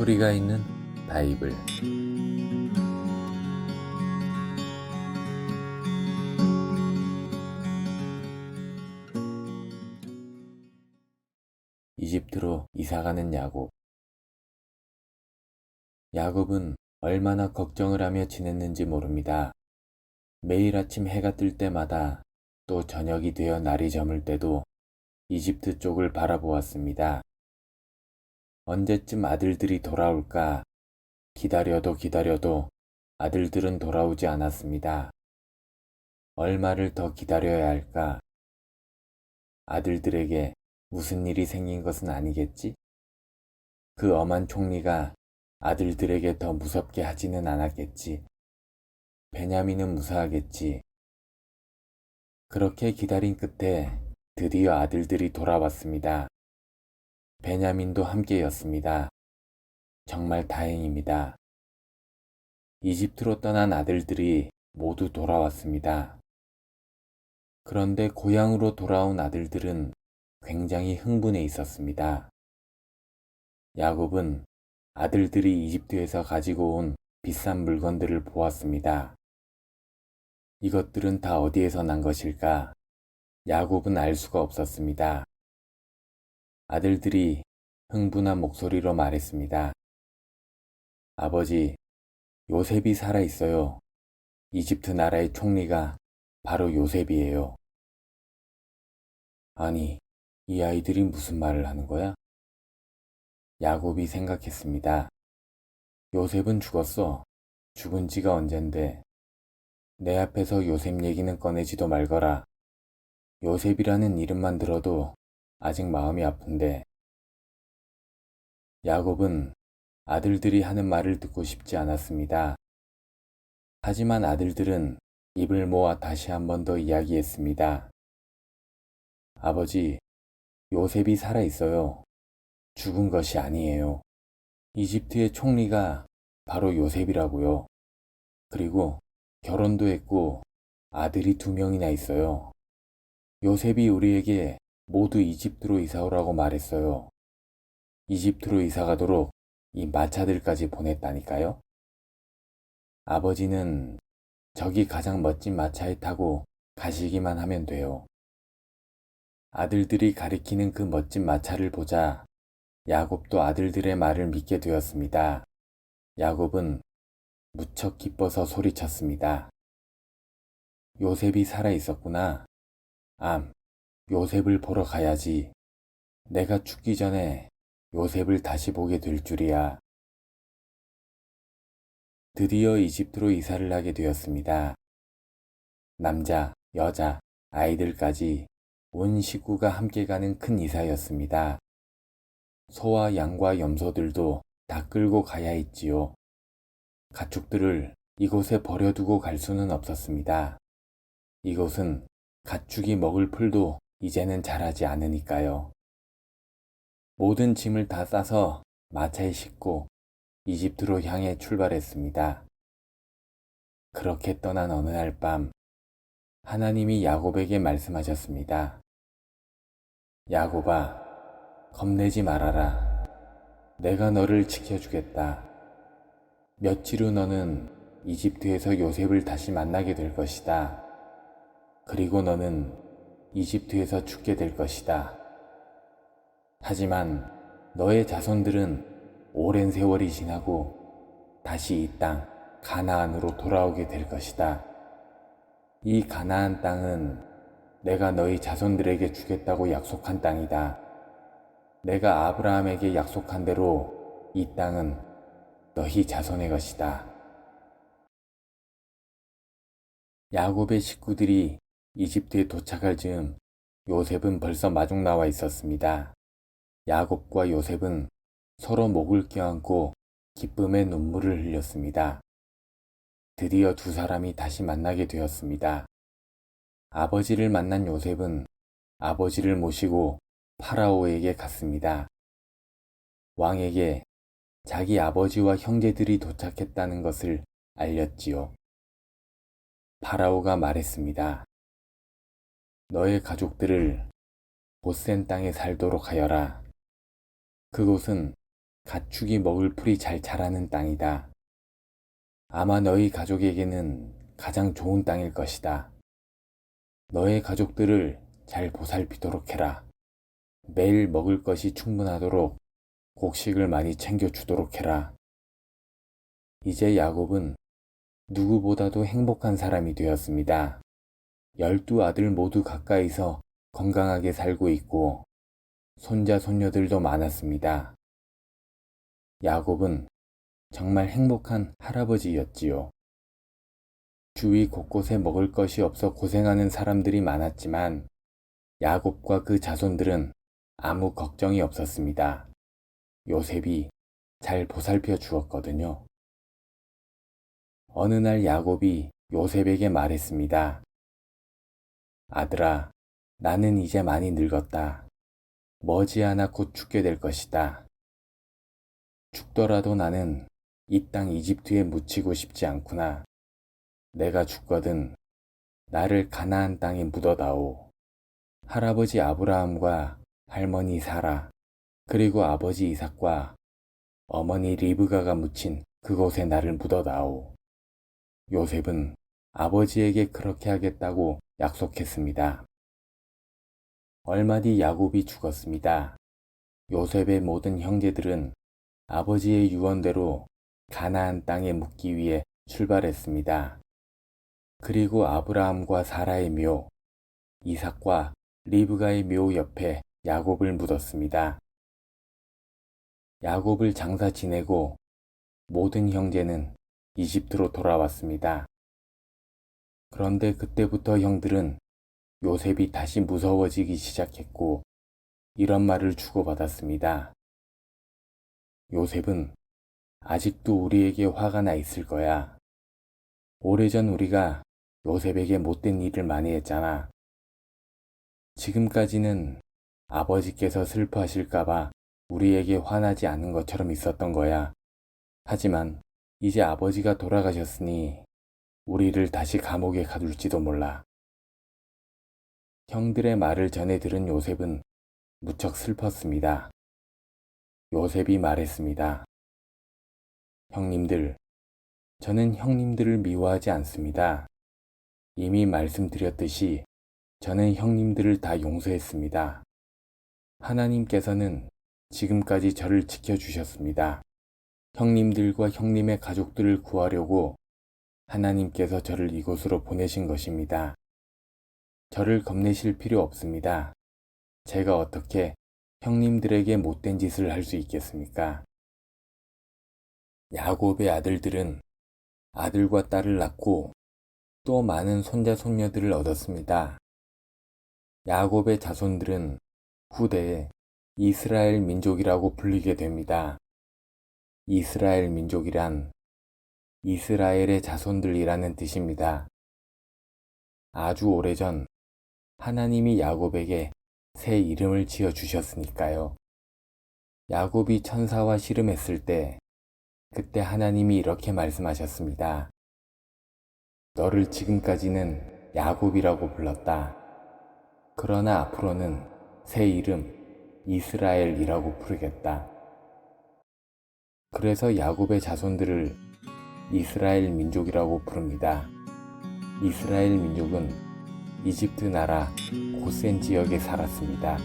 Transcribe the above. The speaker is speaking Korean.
소리가 있는 바이블. 이집트로 이사가는 야곱. 야곱은 얼마나 걱정을 하며 지냈는지 모릅니다. 매일 아침 해가 뜰 때마다 또 저녁이 되어 날이 저물 때도 이집트 쪽을 바라보았습니다. 언제쯤 아들들이 돌아올까 기다려도 아들들은 돌아오지 않았습니다. 얼마를 더 기다려야 할까? 아들들에게 무슨 일이 생긴 것은 아니겠지? 그 엄한 총리가 아들들에게 더 무섭게 하지는 않았겠지. 베냐민은 무사하겠지. 그렇게 기다린 끝에 드디어 아들들이 돌아왔습니다. 베냐민도 함께였습니다. 정말 다행입니다. 이집트로 떠난 아들들이 모두 돌아왔습니다. 그런데 고향으로 돌아온 아들들은 굉장히 흥분해 있었습니다. 야곱은 아들들이 이집트에서 가지고 온 비싼 물건들을 보았습니다. 이것들은 다 어디에서 난 것일까? 야곱은 알 수가 없었습니다. 아들들이 흥분한 목소리로 말했습니다. 아버지, 요셉이 살아있어요. 이집트 나라의 총리가 바로 요셉이에요. 아니, 이 아이들이 무슨 말을 하는 거야? 야곱이 생각했습니다. 요셉은 죽었어. 죽은 지가 언젠데. 내 앞에서 요셉 얘기는 꺼내지도 말거라. 요셉이라는 이름만 들어도 아직 마음이 아픈데. 야곱은 아들들이 하는 말을 듣고 싶지 않았습니다. 하지만 아들들은 입을 모아 다시 한 번 더 이야기했습니다. 아버지, 요셉이 살아있어요. 죽은 것이 아니에요. 이집트의 총리가 바로 요셉이라고요. 그리고 결혼도 했고 아들이 2명이나 있어요. 요셉이 우리에게 모두 이집트로 이사오라고 말했어요. 이집트로 이사가도록 이 마차들까지 보냈다니까요. 아버지는 저기 가장 멋진 마차에 타고 가시기만 하면 돼요. 아들들이 가리키는 그 멋진 마차를 보자 야곱도 아들들의 말을 믿게 되었습니다. 야곱은 무척 기뻐서 소리쳤습니다. 요셉이 살아있었구나. 요셉을 보러 가야지. 내가 죽기 전에 요셉을 다시 보게 될 줄이야. 드디어 이집트로 이사를 하게 되었습니다. 남자, 여자, 아이들까지 온 식구가 함께 가는 큰 이사였습니다. 소와 양과 염소들도 다 끌고 가야 했지요. 가축들을 이곳에 버려두고 갈 수는 없었습니다. 이곳은 가축이 먹을 풀도 이제는 자라지 않으니까요. 모든 짐을 다 싸서 마차에 싣고 이집트로 향해 출발했습니다. 그렇게 떠난 어느 날 밤, 하나님이 야곱에게 말씀하셨습니다. 야곱아, 겁내지 말아라. 내가 너를 지켜주겠다. 며칠 후 너는 이집트에서 요셉을 다시 만나게 될 것이다. 그리고 너는 이집트에서 죽게 될 것이다. 하지만 너의 자손들은 오랜 세월이 지나고 다시 이 땅 가나안으로 돌아오게 될 것이다. 이 가나안 땅은 내가 너희 자손들에게 주겠다고 약속한 땅이다. 내가 아브라함에게 약속한 대로 이 땅은 너희 자손의 것이다. 야곱의 식구들이 이집트에 도착할 즈음 요셉은 벌써 마중 나와 있었습니다. 야곱과 요셉은 서로 목을 껴안고 기쁨의 눈물을 흘렸습니다. 드디어 두 사람이 다시 만나게 되었습니다. 아버지를 만난 요셉은 아버지를 모시고 파라오에게 갔습니다. 왕에게 자기 아버지와 형제들이 도착했다는 것을 알렸지요. 파라오가 말했습니다. 너의 가족들을 고센 땅에 살도록 하여라. 그곳은 가축이 먹을 풀이 잘 자라는 땅이다. 아마 너희 가족에게는 가장 좋은 땅일 것이다. 너의 가족들을 잘 보살피도록 해라. 매일 먹을 것이 충분하도록 곡식을 많이 챙겨주도록 해라. 이제 야곱은 누구보다도 행복한 사람이 되었습니다. 12아들 모두 가까이서 건강하게 살고 있고 손자 손녀들도 많았습니다. 야곱은 정말 행복한 할아버지였지요. 주위 곳곳에 먹을 것이 없어 고생하는 사람들이 많았지만 야곱과 그 자손들은 아무 걱정이 없었습니다. 요셉이 잘 보살펴 주었거든요. 어느 날 야곱이 요셉에게 말했습니다. 아들아, 나는 이제 많이 늙었다. 머지않아 곧 죽게 될 것이다. 죽더라도 나는 이 땅 이집트에 묻히고 싶지 않구나. 내가 죽거든 나를 가나안 땅에 묻어다오. 할아버지 아브라함과 할머니 사라, 그리고 아버지 이삭과 어머니 리브가가 묻힌 그곳에 나를 묻어다오. 요셉은 아버지에게 그렇게 하겠다고 약속했습니다. 얼마 뒤 야곱이 죽었습니다. 요셉의 모든 형제들은 아버지의 유언대로 가나안 땅에 묻기 위해 출발했습니다. 그리고 아브라함과 사라의 묘, 이삭과 리브가의 묘 옆에 야곱을 묻었습니다. 야곱을 장사 지내고 모든 형제는 이집트로 돌아왔습니다. 그런데 그때부터 형들은 요셉이 다시 무서워지기 시작했고 이런 말을 주고받았습니다. 요셉은 아직도 우리에게 화가 나 있을 거야. 오래전 우리가 요셉에게 못된 일을 많이 했잖아. 지금까지는 아버지께서 슬퍼하실까봐 우리에게 화나지 않은 것처럼 있었던 거야. 하지만 이제 아버지가 돌아가셨으니 우리를 다시 감옥에 가둘지도 몰라. 형들의 말을 전해 들은 요셉은 무척 슬펐습니다. 요셉이 말했습니다. 형님들, 저는 형님들을 미워하지 않습니다. 이미 말씀드렸듯이 저는 형님들을 다 용서했습니다. 하나님께서는 지금까지 저를 지켜주셨습니다. 형님들과 형님의 가족들을 구하려고 하나님께서 저를 이곳으로 보내신 것입니다. 저를 겁내실 필요 없습니다. 제가 어떻게 형님들에게 못된 짓을 할 수 있겠습니까? 야곱의 아들들은 아들과 딸을 낳고 또 많은 손자 손녀들을 얻었습니다. 야곱의 자손들은 후대에 이스라엘 민족이라고 불리게 됩니다. 이스라엘 민족이란 이스라엘의 자손들이라는 뜻입니다. 아주 오래전 하나님이 야곱에게 새 이름을 지어 주셨으니까요. 야곱이 천사와 씨름했을 때 그때 하나님이 이렇게 말씀하셨습니다. 너를 지금까지는 야곱이라고 불렀다. 그러나 앞으로는 새 이름 이스라엘이라고 부르겠다. 그래서 야곱의 자손들을 이스라엘 민족이라고 부릅니다. 이스라엘 민족은 이집트 나라 고센 지역에 살았습니다.